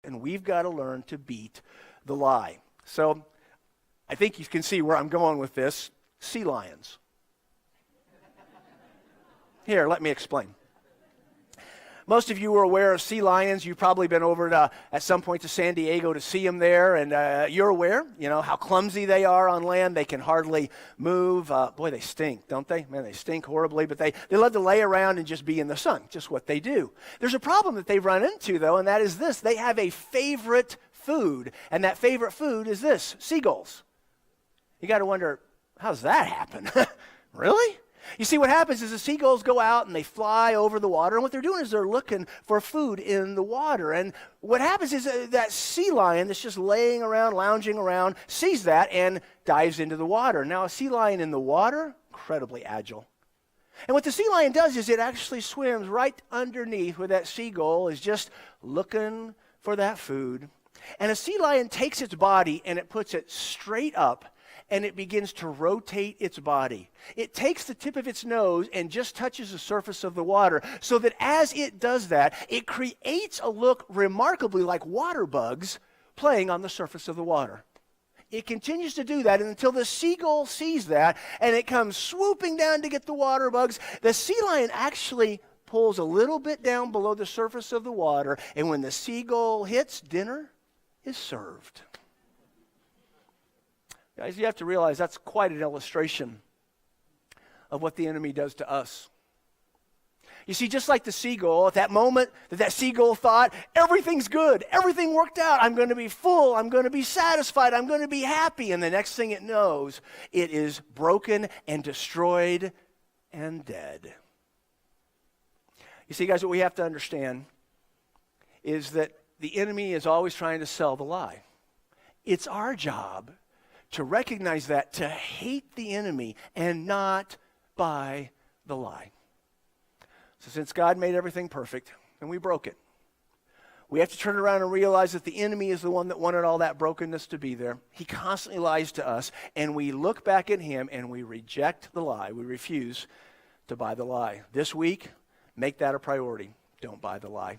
and we've got to learn to beat the lie. So I think you can see where I'm going with this. Sea lions. Here, let me explain. Most of you are aware of sea lions. You've probably been over at some point to San Diego to see them there, and you're aware, how clumsy they are on land. They can hardly move. Boy, they stink, don't they? Man, they stink horribly, but they love to lay around and just be in the sun, just what they do. There's a problem that they've run into, though, and that is this. They have a favorite food, and that favorite food is this, seagulls. You got to wonder, how does that happen? Really? You see, what happens is the seagulls go out and they fly over the water, and what they're doing is they're looking for food in the water. And what happens is that sea lion that's just laying around, lounging around, sees that and dives into the water. Now, a sea lion in the water, incredibly agile. And what the sea lion does is it actually swims right underneath where that seagull is just looking for that food. And a sea lion takes its body and it puts it straight up, and it begins to rotate its body. It takes the tip of its nose and just touches the surface of the water, so that as it does that, it creates a look remarkably like water bugs playing on the surface of the water. It continues to do that until the seagull sees that, and it comes swooping down to get the water bugs. The sea lion actually pulls a little bit down below the surface of the water, and when the seagull hits, dinner is served. Guys, you have to realize that's quite an illustration of what the enemy does to us. You see, just like the seagull, at that moment that seagull thought, everything's good, everything worked out, I'm going to be full, I'm going to be satisfied, I'm going to be happy, and the next thing it knows, it is broken and destroyed and dead. You see, guys, what we have to understand is that the enemy is always trying to sell the lie. It's our job to recognize that, to hate the enemy and not buy the lie. So since God made everything perfect and we broke it, we have to turn around and realize that the enemy is the one that wanted all that brokenness to be there. He constantly lies to us, and we look back at him and we reject the lie. We refuse to buy the lie. This week, make that a priority. Don't buy the lie.